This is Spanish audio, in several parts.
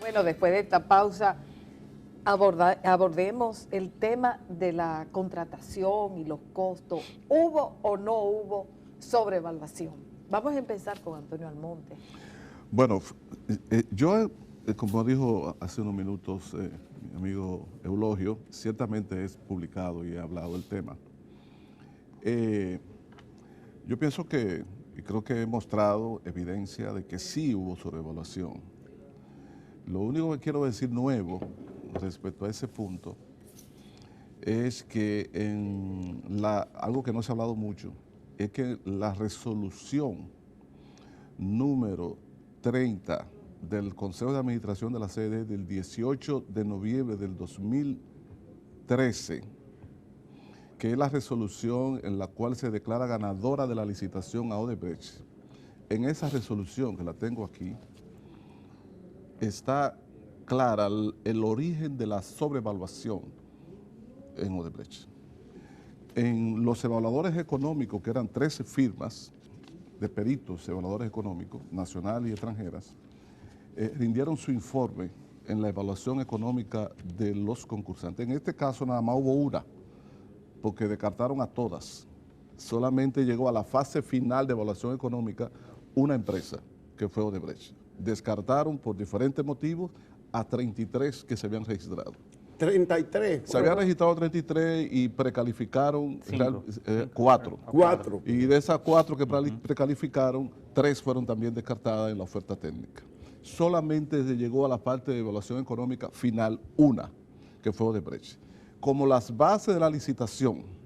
Bueno, después de esta pausa, abordemos el tema de la contratación y los costos. ¿Hubo o no hubo sobrevaluación? Vamos a empezar con Antonio Almonte. Bueno, yo, como dijo hace unos minutos mi amigo Eulogio, ciertamente es publicado y he hablado del tema. Yo pienso que, y creo que he mostrado evidencia de que sí hubo sobrevaluación. Lo único que quiero decir nuevo respecto a ese punto es que algo que no se ha hablado mucho es que la resolución número 30 del Consejo de Administración de la sede del 18 de noviembre del 2013, que es la resolución en la cual se declara ganadora de la licitación a Odebrecht. En esa resolución, que la tengo aquí, está clara el origen de la sobrevaluación en Odebrecht. En los evaluadores económicos, que eran 13 firmas de peritos evaluadores económicos, nacionales y extranjeras, rindieron su informe en la evaluación económica de los concursantes. En este caso nada más hubo una, porque descartaron a todas. Solamente llegó a la fase final de evaluación económica una empresa, que fue Odebrecht. Descartaron por diferentes motivos a 33 que se habían registrado. 33. Se habían registrado 33 y precalificaron 4. 4. Y de esas 4 que precalificaron, 3 fueron también descartadas en la oferta técnica. Solamente se llegó a la parte de evaluación económica final una, que fue Odebrecht. Como las bases de la licitación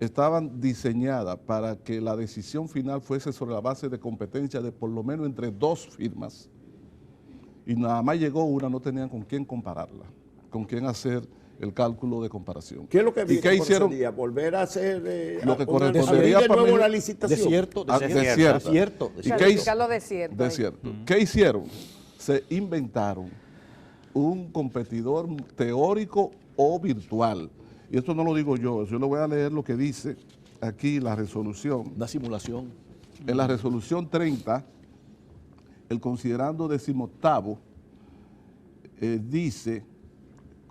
estaban diseñadas para que la decisión final fuese sobre la base de competencia de por lo menos entre 2 firmas, y nada más llegó una, no tenían con quién compararla, con quién hacer el cálculo de comparación. ¿Qué es lo que ¿Y qué hicieron? ¿Volver a hacer lo que correspondería de nuevo mí, la licitación? Desierto. ¿Y Desierto. ¿Qué hicieron? Se inventaron un competidor teórico o virtual. Y esto no lo digo yo le voy a leer lo que dice aquí la resolución. Una simulación. En la resolución 30, el considerando 18º dice,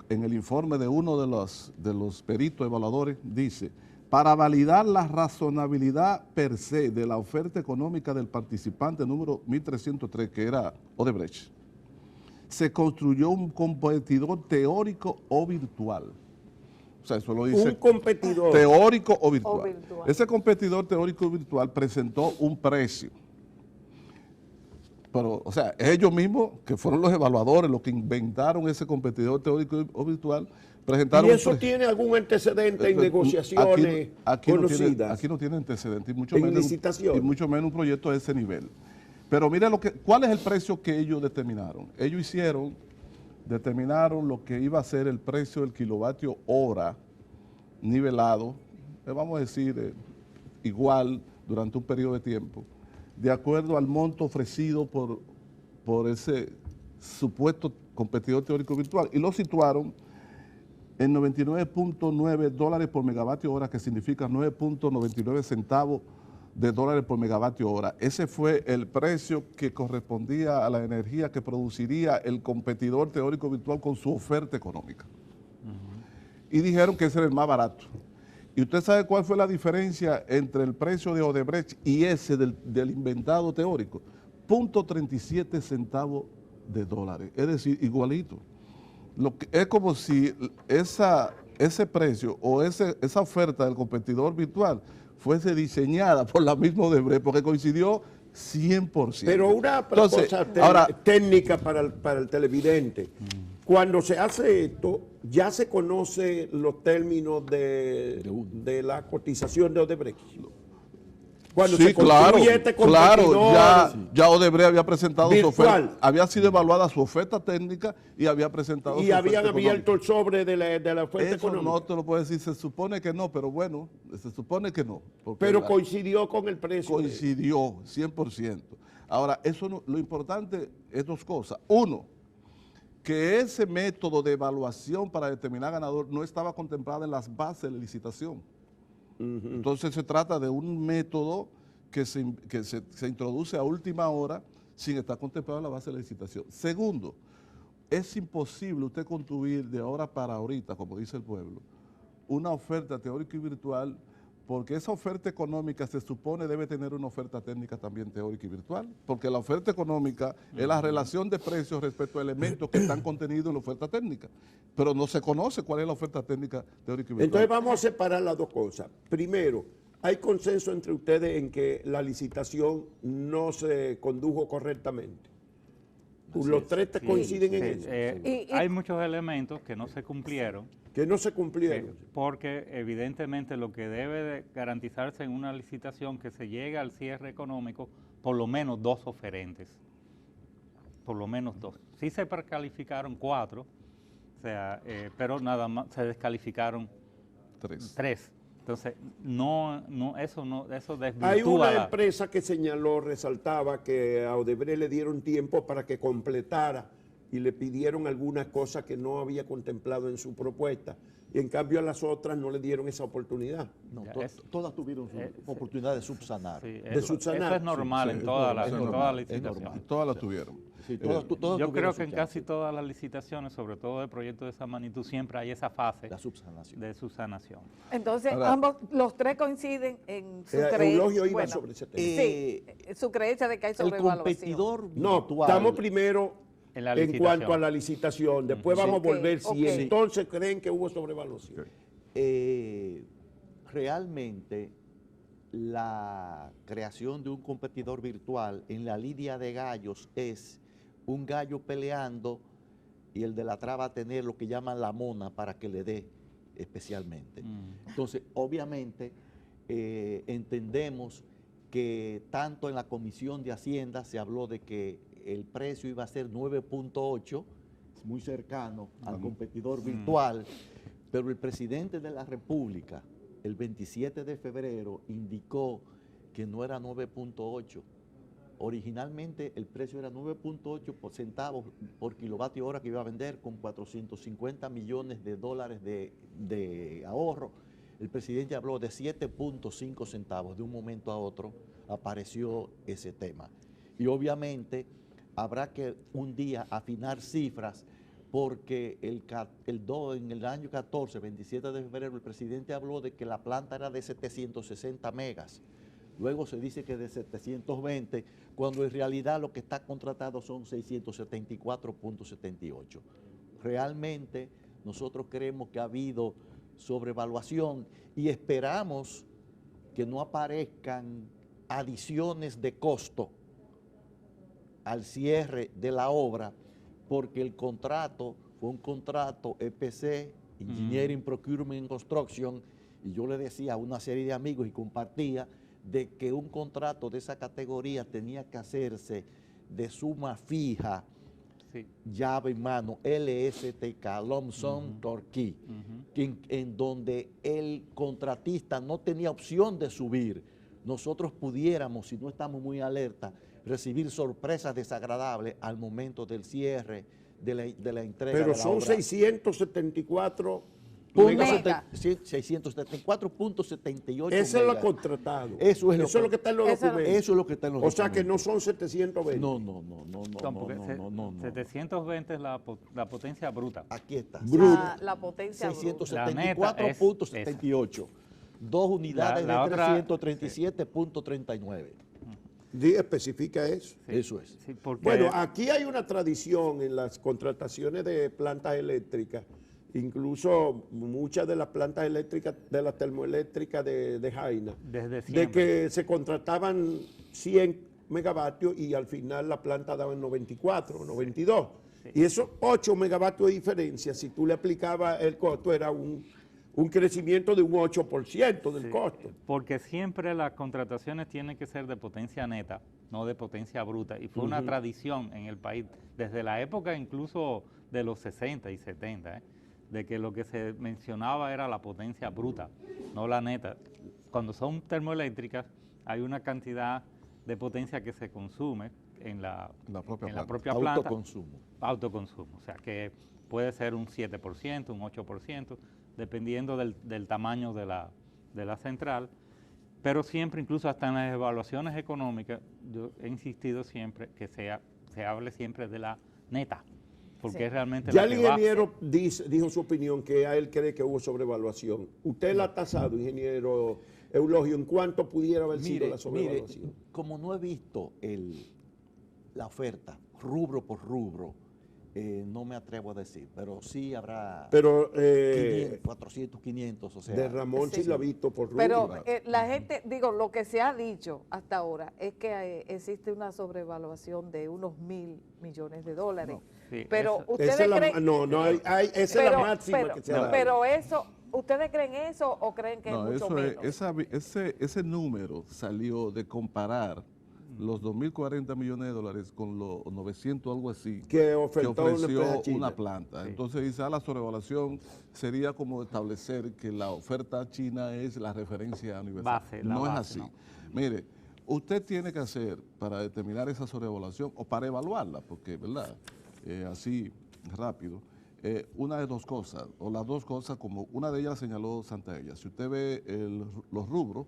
en el informe de uno de los peritos evaluadores, dice, para validar la razonabilidad per se de la oferta económica del participante número 1303, que era Odebrecht, se construyó un competidor teórico o virtual. O sea, eso lo dice. Un competidor. Teórico o virtual. Ese competidor teórico o virtual presentó un precio. Pero, o sea, ellos mismos, que fueron los evaluadores, los que inventaron ese competidor teórico o virtual, presentaron... ¿Y eso tiene algún antecedente en negociaciones conocidas? Aquí no tiene antecedente, y mucho menos un proyecto de ese nivel. Pero mire ¿cuál es el precio que ellos determinaron? Ellos determinaron lo que iba a ser el precio del kilovatio hora nivelado, vamos a decir, igual durante un periodo de tiempo, de acuerdo al monto ofrecido por ese supuesto competidor teórico virtual, y lo situaron en $99.9 por megavatio hora, que significa 9.99 centavos de dólares por megavatio hora. Ese fue el precio que correspondía a la energía que produciría el competidor teórico virtual con su oferta económica. Y dijeron que ese era el más barato. ¿Y usted sabe cuál fue la diferencia entre el precio de Odebrecht y ese del inventado teórico? 0.37 centavos de dólares, es decir, igualito. Es como si ese precio o esa oferta del competidor virtual fuese diseñada por la misma Odebrecht, porque coincidió 100%. Pero una cosa técnica para el televidente. Cuando se hace esto, ya se conoce los términos de la cotización de Odebrecht. Cuando sí, se construye este competidor ya Odebrecht había presentado virtual. Su oferta, había sido evaluada su oferta técnica y había presentado y su habían oferta abierto el sobre de la oferta Eso económica. no te lo puedo decir, se supone que no, pero bueno, se supone que no. Pero coincidió con el precio. Coincidió, 100%. Ahora, lo importante es 2 cosas. Uno, que ese método de evaluación para determinar ganador no estaba contemplado en las bases de la licitación. Entonces se trata de un método que se introduce a última hora sin estar contemplado en la base de la licitación. Segundo, es imposible usted construir de ahora para ahorita, como dice el pueblo, una oferta teórica y virtual, porque esa oferta económica se supone debe tener una oferta técnica también teórica y virtual, porque la oferta económica es la relación de precios respecto a elementos que están contenidos en la oferta técnica, pero no se conoce cuál es la oferta técnica teórica y virtual. Entonces vamos a separar las dos cosas. Primero, ¿hay consenso entre ustedes en que la licitación no se condujo correctamente? ¿Los tres coinciden en eso? Hay muchos elementos que no se cumplieron. Que no se cumplieron. Porque evidentemente lo que debe de garantizarse en una licitación que se llegue al cierre económico, por lo menos 2 oferentes. Por lo menos 2. Sí se precalificaron 4, o sea, pero nada más se descalificaron 3. Entonces, eso desvirtúa. Hay una empresa que señaló, resaltaba que a Odebrecht le dieron tiempo para que completara y le pidieron algunas cosas que no había contemplado en su propuesta. Y en cambio a las otras no le dieron esa oportunidad. No, todas tuvieron su oportunidad de subsanar. Sí, eso es normal en todas las licitaciones. Todas las tuvieron. Sí, yo creo que en casi todas las licitaciones, sobre todo de proyectos de esa magnitud, siempre hay esa fase de subsanación. Entonces, los tres coinciden en su creencia. Eulogio iba sobre ese tema. Sí, su creencia de que hay sobrevaluación. El competidor virtual. No, estamos primero en cuanto a la licitación. Después vamos a volver si entonces creen que hubo sobrevaluación. Realmente, la creación de un competidor virtual en la lidia de gallos es un gallo peleando y el de la traba va a tener lo que llaman la mona para que le dé especialmente. Entonces, obviamente, entendemos que tanto en la Comisión de Hacienda se habló de que el precio iba a ser 9.8, muy cercano al competidor virtual, pero el presidente de la República, el 27 de febrero, indicó que no era 9.8. Originalmente el precio era 9.8 centavos por kilovatio hora que iba a vender con 450 millones de dólares de ahorro. El presidente habló de 7.5 centavos. De un momento a otro apareció ese tema. Y obviamente habrá que un día afinar cifras porque en el año 14, 27 de febrero, el presidente habló de que la planta era de 760 megas. Luego se dice que de 720, cuando en realidad lo que está contratado son 674.78. Realmente nosotros creemos que ha habido sobrevaluación y esperamos que no aparezcan adiciones de costo al cierre de la obra, porque el contrato fue un contrato EPC, Engineering, Procurement and Construction, y yo le decía a una serie de amigos y compartía de que un contrato de esa categoría tenía que hacerse de suma fija, llave en mano, LSTK, Lump Sum Turnkey, en donde el contratista no tenía opción de subir. Nosotros pudiéramos, si no estamos muy alerta, recibir sorpresas desagradables al momento del cierre, de la entrega. Pero de la son obra. 674 674.78 Ese es lo contratado. Eso es lo que está en los documentos. Eso es lo que está en los documentos. O sea que no son 720. No. 720 es la potencia bruta. Aquí está. La potencia bruta. 674.78. 2 unidades de 337.39. Especifica eso. Sí, eso es. Sí, bueno, aquí hay una tradición en las contrataciones de plantas eléctricas, incluso muchas de las plantas eléctricas, de las termoeléctricas de Jaina, de que se contrataban 100 megavatios y al final la planta daba 94 o 92. Sí. Y esos 8 megavatios de diferencia, si tú le aplicabas el costo, era un crecimiento de un 8% del costo. Porque siempre las contrataciones tienen que ser de potencia neta, no de potencia bruta. Y fue una tradición en el país, desde la época incluso de los 60 y 70, de que lo que se mencionaba era la potencia bruta, no la neta. Cuando son termoeléctricas, hay una cantidad de potencia que se consume en la propia planta. Autoconsumo. O sea, que puede ser un 7%, un 8%, dependiendo del tamaño de la central, pero siempre, incluso hasta en las evaluaciones económicas, yo he insistido siempre que se hable siempre de la neta. porque es realmente ya la el que va. ingeniero dijo su opinión, que a él cree que hubo sobrevaluación. ¿Usted la ha tasado, ingeniero Eulogio, en cuánto pudiera haber sido la sobrevaluación? Mire, como no he visto la oferta rubro por rubro, no me atrevo a decir, pero sí habrá 400, 500, o sea. De Ramón sí lo ha visto por rubro. Pero la gente, digo, lo que se ha dicho hasta ahora es que existe una sobrevaluación de unos $1.000 millones. No, sí, Pero eso, ustedes creen... esa es la máxima que se ha dado. Pero eso, ¿ustedes creen eso o creen que es mucho menos? Ese número salió de comparar los 2.040 millones de dólares con los 900, algo así, que ofreció una una planta. Sí. Entonces, quizá la sobrevaluación sería como establecer que la oferta china es la referencia universal. No es así. No. Mire, usted tiene que hacer para determinar esa sobrevaluación o para evaluarla, porque, ¿verdad? Así rápido. Una de dos cosas, o las dos cosas, como una de ellas señaló Santaella. Si usted ve los rubros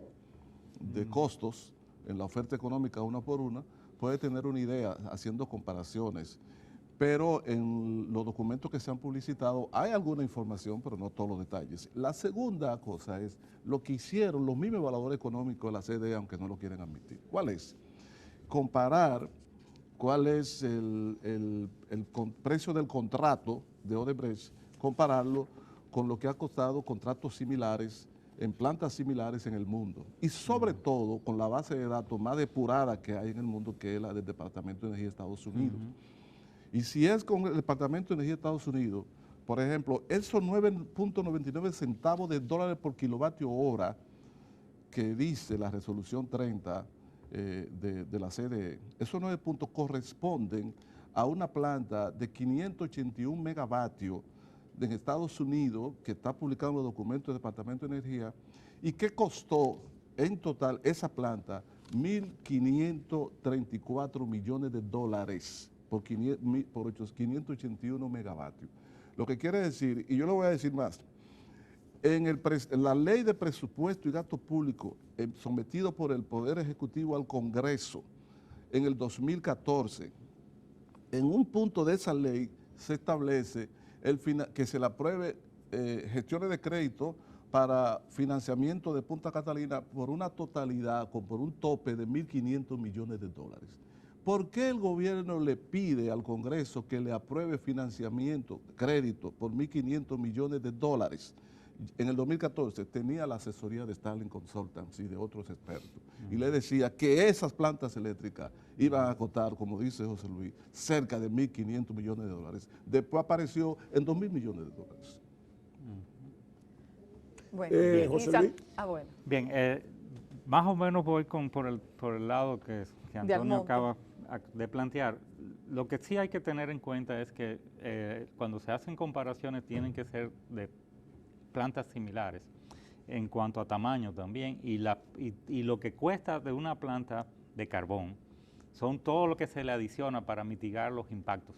de costos en la oferta económica una por una, puede tener una idea haciendo comparaciones. Pero en los documentos que se han publicitado hay alguna información, pero no todos los detalles. La segunda cosa es lo que hicieron los mismos evaluadores económicos de la CDE, aunque no lo quieren admitir. ¿Cuál es? Comparar cuál es el precio del contrato de Odebrecht, compararlo con lo que ha costado contratos similares en plantas similares en el mundo y sobre todo con la base de datos más depurada que hay en el mundo, que es la del Departamento de Energía de Estados Unidos. Y si es con el Departamento de Energía de Estados Unidos, por ejemplo, esos 9.99 centavos de dólares por kilovatio hora que dice la resolución 30 de la CDE, esos 9 puntos corresponden a una planta de 581 megavatios en Estados Unidos, que está publicado en los documentos del Departamento de Energía, y que costó en total esa planta 1.534 millones de dólares por 581 megavatios. Lo que quiere decir, y yo le voy a decir más, en la ley de presupuesto y gasto público sometido por el Poder Ejecutivo al Congreso en el 2014, en un punto de esa ley se establece que se le apruebe gestiones de crédito para financiamiento de Punta Catalina por una totalidad, por un tope de 1.500 millones de dólares. ¿Por qué el gobierno le pide al Congreso que le apruebe financiamiento, crédito por 1.500 millones de dólares? En el 2014 tenía la asesoría de Starling Consultants y de otros expertos, y le decía que esas plantas eléctricas iban a costar, como dice José Luis, cerca de 1.500 millones de dólares. Después apareció en 2.000 millones de dólares. Bueno, José Luis. Bueno. Bien, más o menos voy por el lado que Antonio acaba de plantear. Lo que sí hay que tener en cuenta es que cuando se hacen comparaciones tienen que ser de plantas similares en cuanto a tamaño también, y lo que cuesta de una planta de carbón son todo lo que se le adiciona para mitigar los impactos.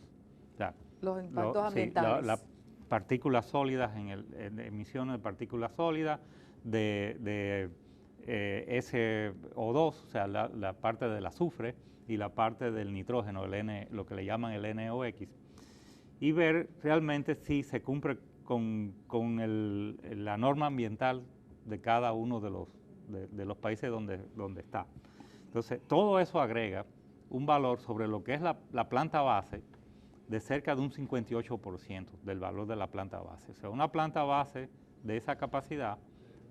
O sea, los impactos ambientales. Las partículas sólidas, en emisiones de partículas sólidas, de SO2, o sea, la parte del azufre y la parte del nitrógeno, lo que le llaman el NOx, y ver realmente si se cumple con la norma ambiental de cada uno de los países donde está. Entonces, todo eso agrega un valor sobre lo que es la planta base de cerca de un 58% del valor de la planta base. O sea, una planta base de esa capacidad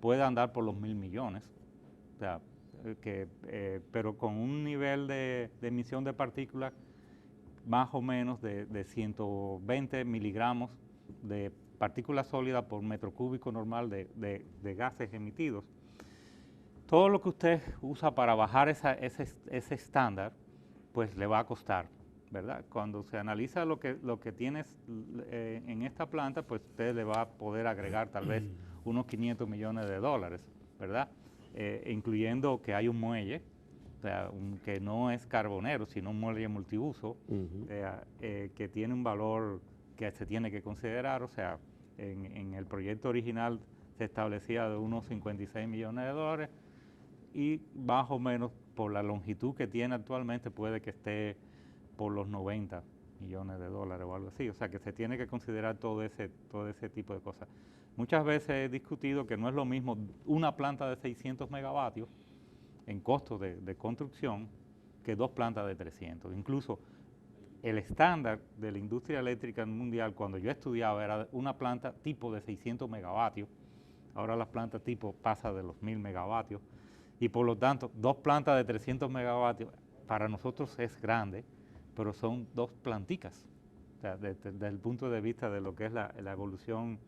puede andar por los 1.000 millones, o sea, pero con un nivel de emisión de partículas más o menos de 120 miligramos de partículas sólidas por metro cúbico normal de gases emitidos. Todo lo que usted usa para bajar ese estándar, pues le va a costar, ¿verdad? Cuando se analiza lo que tienes en esta planta, pues usted le va a poder agregar tal vez unos 500 millones de dólares, ¿verdad? Incluyendo que hay un muelle, o sea, que no es carbonero, sino un muelle multiuso, que tiene un valor que se tiene que considerar. O sea, en el proyecto original se establecía de unos 56 millones de dólares, y más o menos por la longitud que tiene actualmente puede que esté por los 90 millones de dólares o algo así. O sea que se tiene que considerar todo ese tipo de cosas. Muchas veces he discutido que no es lo mismo una planta de 600 megavatios en costo de construcción que 2 plantas de 300. Incluso el estándar de la industria eléctrica mundial cuando yo estudiaba era una planta tipo de 600 megavatios. Ahora las plantas tipo pasa de los 1000 megavatios y por lo tanto 2 plantas de 300 megavatios para nosotros es grande, pero son 2 planticas. O sea, desde el punto de vista de lo que es la evolución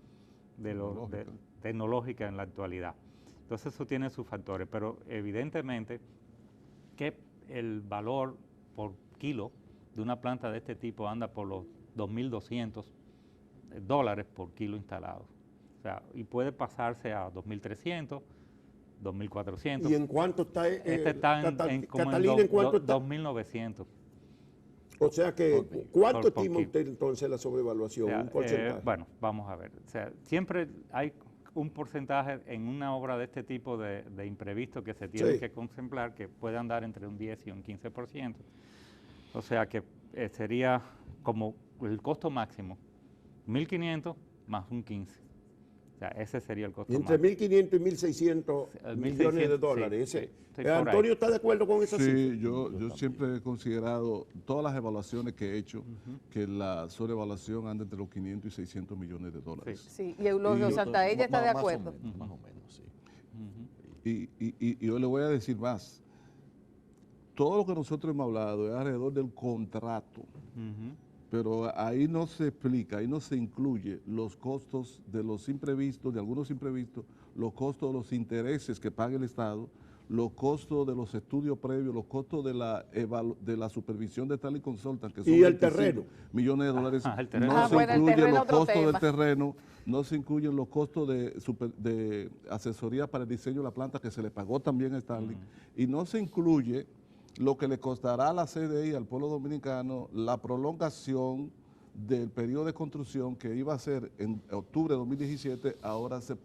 tecnológica en la actualidad. Entonces eso tiene sus factores, pero evidentemente que el valor por kilo de una planta de este tipo anda por los $2.200 por kilo instalado. O sea, y puede pasarse a 2.300, 2.400. ¿Y en cuánto está? Este está Catalina, ¿en cuánto está? 2.900. O sea que, ¿cuánto estima usted entonces la sobrevaluación? O sea, ¿Un porcentaje? Bueno, vamos a ver. O sea, siempre hay un porcentaje en una obra de este tipo de imprevisto que se tiene que contemplar, que puede andar entre un 10 y un 15%. O sea que sería como el costo máximo, 1.500 más un 15%. O sea, ese sería el costo entre máximo. 1.500 y 1.600 millones de dólares. Sí, ¿Antonio está de acuerdo con esa cifra? Sí, yo siempre he considerado, todas las evaluaciones que he hecho, que la sobrevaluación anda entre los 500 y 600 millones de dólares. Sí, y Eulogio Santaella está de acuerdo. Más o menos, sí. Y yo le voy a decir más. Todo lo que nosotros hemos hablado es alrededor del contrato, pero ahí no se explica, ahí no se incluye los costos de los imprevistos, de algunos imprevistos, los costos de los intereses que paga el Estado, los costos de los estudios previos, los costos de la supervisión de Tally Consultant, que son y el terreno, millones de dólares. No se incluyen los costos tema del terreno, no se incluyen los costos de asesoría para el diseño de la planta que se le pagó también a Stanley, y no se incluye lo que le costará a la CDI, al pueblo dominicano, la prolongación del periodo de construcción que iba a ser en octubre de 2017, ahora se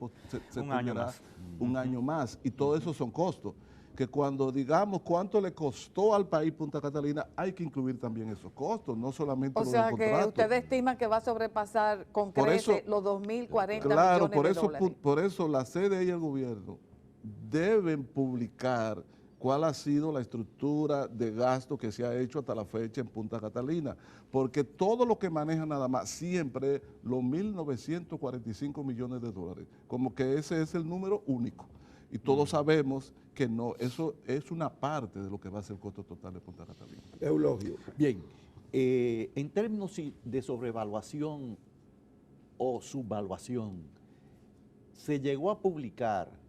tendrá un año más. Y todo eso son costos, que cuando digamos cuánto le costó al país Punta Catalina, hay que incluir también esos costos, no solamente los del contrato. O sea que usted estima que va a sobrepasar con creces los 2.040 millones de dólares. Por eso la CDI y el gobierno deben publicar cuál ha sido la estructura de gasto que se ha hecho hasta la fecha en Punta Catalina, porque todo lo que maneja nada más siempre los 1.945 millones de dólares, como que ese es el número único. Y todos sabemos que no, eso es una parte de lo que va a ser el costo total de Punta Catalina. Eulogio. Bien, en términos de sobrevaluación o subvaluación, se llegó a publicar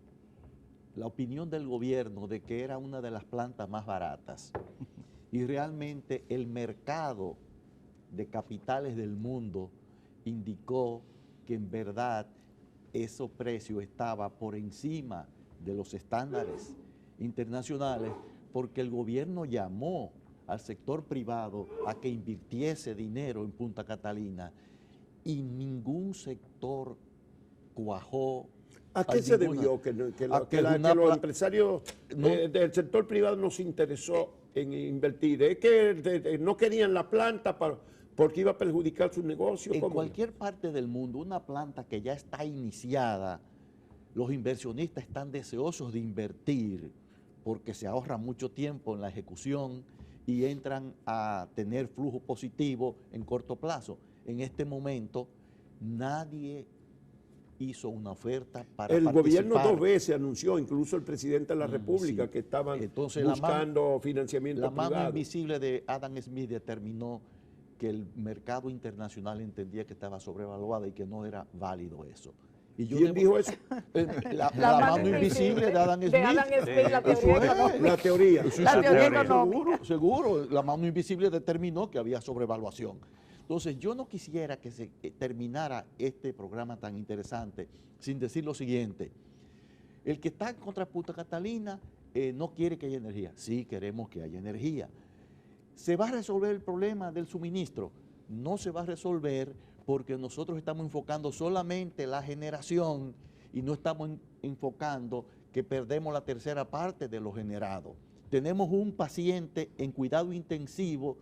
la opinión del gobierno de que era una de las plantas más baratas y realmente el mercado de capitales del mundo indicó que en verdad esos precios estaban por encima de los estándares internacionales porque el gobierno llamó al sector privado a que invirtiese dinero en Punta Catalina y ningún sector cuajó. ¿A qué se debió que los empresarios del sector privado no se interesó en invertir? ¿Es que no querían la planta porque iba a perjudicar su negocio? En cualquier parte del mundo, una planta que ya está iniciada, los inversionistas están deseosos de invertir porque se ahorra mucho tiempo en la ejecución y entran a tener flujo positivo en corto plazo. En este momento, nadie hizo una oferta para el participar. gobierno 2 veces anunció, incluso el presidente de la República, que estaban buscando financiamiento privado. La mano invisible de Adam Smith determinó que el mercado internacional entendía que estaba sobrevaluado y que no era válido eso. Y ¿Quién dijo eso? La mano invisible de Adam Smith. De Adam Smith, la teoría económica. La teoría. La teoría económica. Seguro, la mano invisible determinó que había sobrevaluación. Entonces, yo no quisiera que se terminara este programa tan interesante sin decir lo siguiente. El que está contra Punta Catalina no quiere que haya energía. Sí, queremos que haya energía. ¿Se va a resolver el problema del suministro? No se va a resolver porque nosotros estamos enfocando solamente la generación y no estamos enfocando que perdemos la tercera parte de lo generado. Tenemos un paciente en cuidado intensivo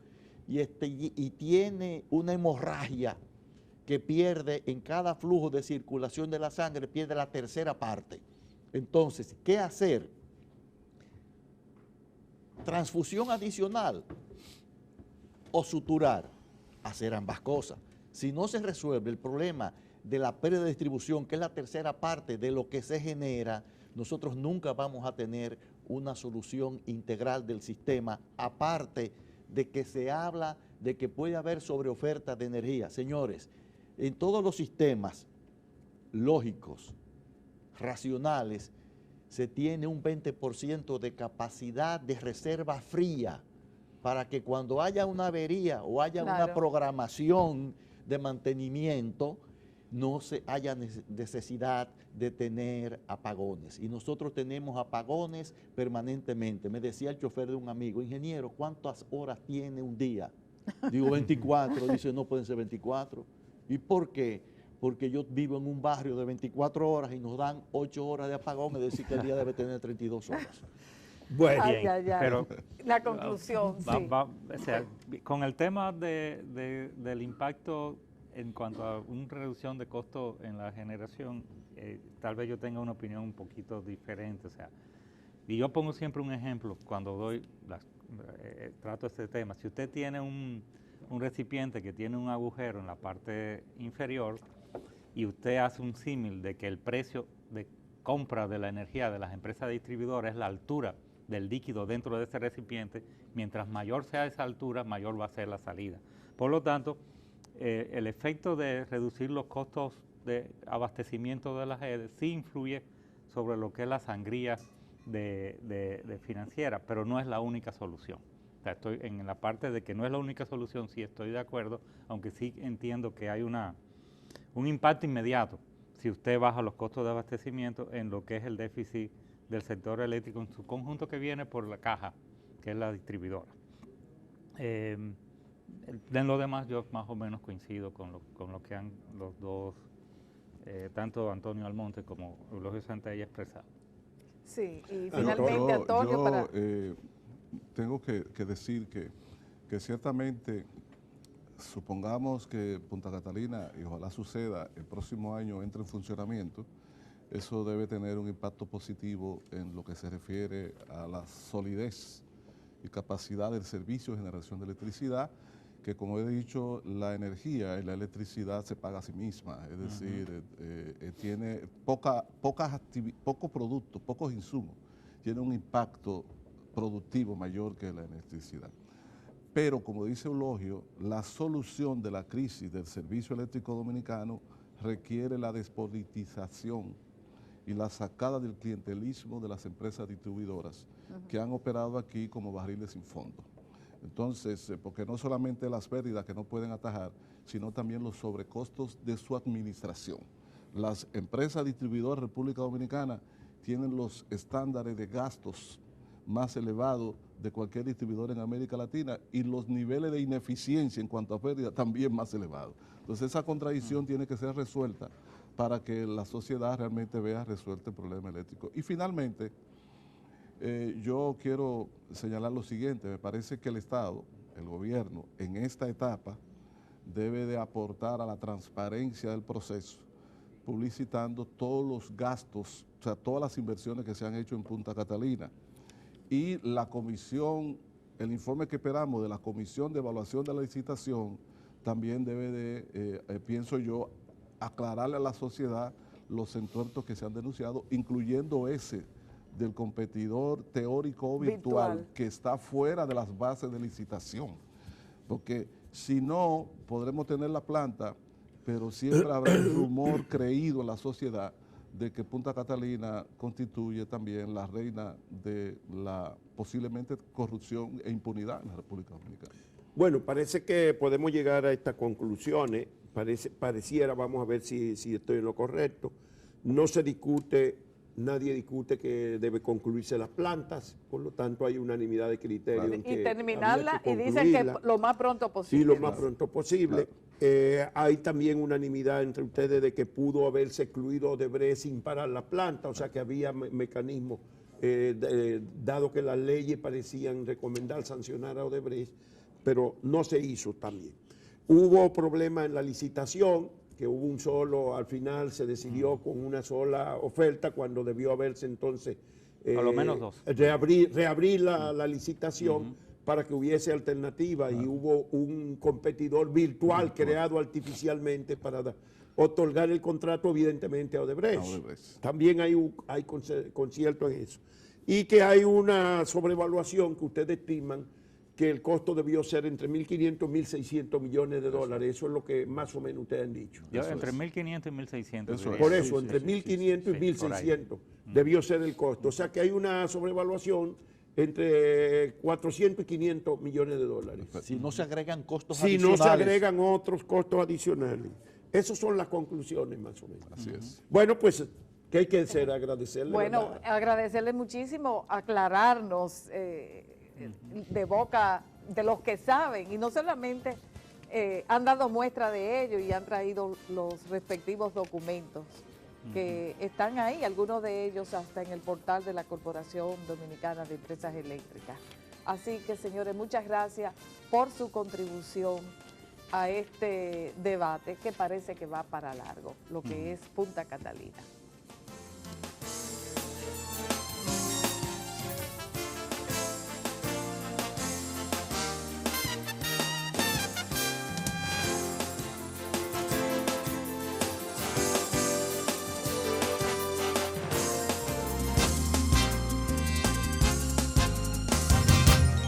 y tiene una hemorragia que pierde en cada flujo de circulación de la sangre, pierde la tercera parte. Entonces, ¿qué hacer? Transfusión adicional o suturar, hacer ambas cosas. Si no se resuelve el problema de la pérdida de distribución, que es la tercera parte de lo que se genera, nosotros nunca vamos a tener una solución integral del sistema, aparte de que se habla de que puede haber sobreoferta de energía. Señores, en todos los sistemas lógicos, racionales, se tiene un 20% de capacidad de reserva fría para que cuando haya una avería o haya una programación de mantenimiento, no se haya necesidad de tener apagones. Y nosotros tenemos apagones permanentemente. Me decía el chofer de un amigo, ingeniero, ¿cuántas horas tiene un día? Digo, 24. Dice, no pueden ser 24. ¿Y por qué? Porque yo vivo en un barrio de 24 horas y nos dan 8 horas de apagón, es decir, que el día debe tener 32 horas. Bueno, pero la conclusión, o sea, con el tema del impacto en cuanto a una reducción de costo en la generación, tal vez yo tenga una opinión un poquito diferente. O sea, y yo pongo siempre un ejemplo cuando trato este tema. Si usted tiene un recipiente que tiene un agujero en la parte inferior y usted hace un símil de que el precio de compra de la energía de las empresas distribuidoras es la altura del líquido dentro de ese recipiente, mientras mayor sea esa altura, mayor va a ser la salida. Por lo tanto, el efecto de reducir los costos de abastecimiento de las redes sí influye sobre lo que es la sangría de financiera, pero no es la única solución. O sea, estoy en la parte de que no es la única solución, sí estoy de acuerdo, aunque sí entiendo que hay un impacto inmediato si usted baja los costos de abastecimiento en lo que es el déficit del sector eléctrico en su conjunto, que viene por la caja, que es la distribuidora. En lo demás yo más o menos coincido con lo que han los dos, tanto Antonio Almonte como Eulogio Santella, expresado. Sí, y finalmente Antonio, tengo que decir que ciertamente, supongamos que Punta Catalina, y ojalá suceda, el próximo año entre en funcionamiento, eso debe tener un impacto positivo en lo que se refiere a la solidez y capacidad del servicio de generación de electricidad, que como he dicho, la energía y la electricidad se paga a sí misma, es decir, tiene pocos productos, pocos insumos, tiene un impacto productivo mayor que la electricidad. Pero como dice Eulogio, la solución de la crisis del servicio eléctrico dominicano requiere la despolitización y la sacada del clientelismo de las empresas distribuidoras que han operado aquí como barriles sin fondo. Entonces, porque no solamente las pérdidas que no pueden atajar, sino también los sobrecostos de su administración. Las empresas distribuidoras de República Dominicana tienen los estándares de gastos más elevados de cualquier distribuidor en América Latina y los niveles de ineficiencia en cuanto a pérdidas también más elevados. Entonces, esa contradicción tiene que ser resuelta para que la sociedad realmente vea resuelto el problema eléctrico. Y finalmente, yo quiero señalar lo siguiente: me parece que el Estado, el gobierno, en esta etapa debe de aportar a la transparencia del proceso, publicitando todos los gastos, o sea, todas las inversiones que se han hecho en Punta Catalina. Y la comisión, el informe que esperamos de la Comisión de Evaluación de la Licitación, también debe de, pienso yo, aclararle a la sociedad los entuertos que se han denunciado, incluyendo ese del competidor teórico o virtual que está fuera de las bases de licitación. Porque si no, podremos tener la planta, pero siempre habrá un rumor creído en la sociedad de que Punta Catalina constituye también la reina de la posiblemente corrupción e impunidad en la República Dominicana. Bueno, parece que podemos llegar a estas conclusiones. Pareciera, vamos a ver si estoy en lo correcto, no se discute, nadie discute que debe concluirse las plantas, por lo tanto hay unanimidad de criterio. Claro. En que y terminarla y dicen que lo más pronto posible. Sí, lo más pronto posible. Claro. Hay también unanimidad entre ustedes de que pudo haberse excluido Odebrecht sin parar la planta, o sea que había mecanismos, dado que las leyes parecían recomendar sancionar a Odebrecht, pero no se hizo también. Hubo problemas en la licitación, que hubo un solo, al final se decidió con una sola oferta, cuando debió haberse entonces por lo menos dos. reabrir la licitación para que hubiese alternativa, y hubo un competidor virtual creado artificialmente para otorgar el contrato evidentemente a Odebrecht. También hay concierto en eso. Y que hay una sobrevaluación que ustedes estiman que el costo debió ser entre 1.500 y 1.600 millones de dólares. Eso es lo que más o menos ustedes han dicho. Entre 1.500 y 1.600. Por eso, entre 1.500 y 1.600 debió ser el costo. O sea que hay una sobrevaluación entre 400 y 500 millones de dólares. Si no se agregan costos adicionales. Si no se agregan otros costos adicionales. Esas son las conclusiones más o menos. Así es. Bueno, pues, ¿qué hay que hacer? Agradecerle. Bueno, agradecerle muchísimo, aclararnos de boca de los que saben, y no solamente han dado muestra de ello y han traído los respectivos documentos que están ahí, algunos de ellos hasta en el portal de la Corporación Dominicana de Empresas Eléctricas. Así que, señores, muchas gracias por su contribución a este debate que parece que va para largo, lo que es Punta Catalina.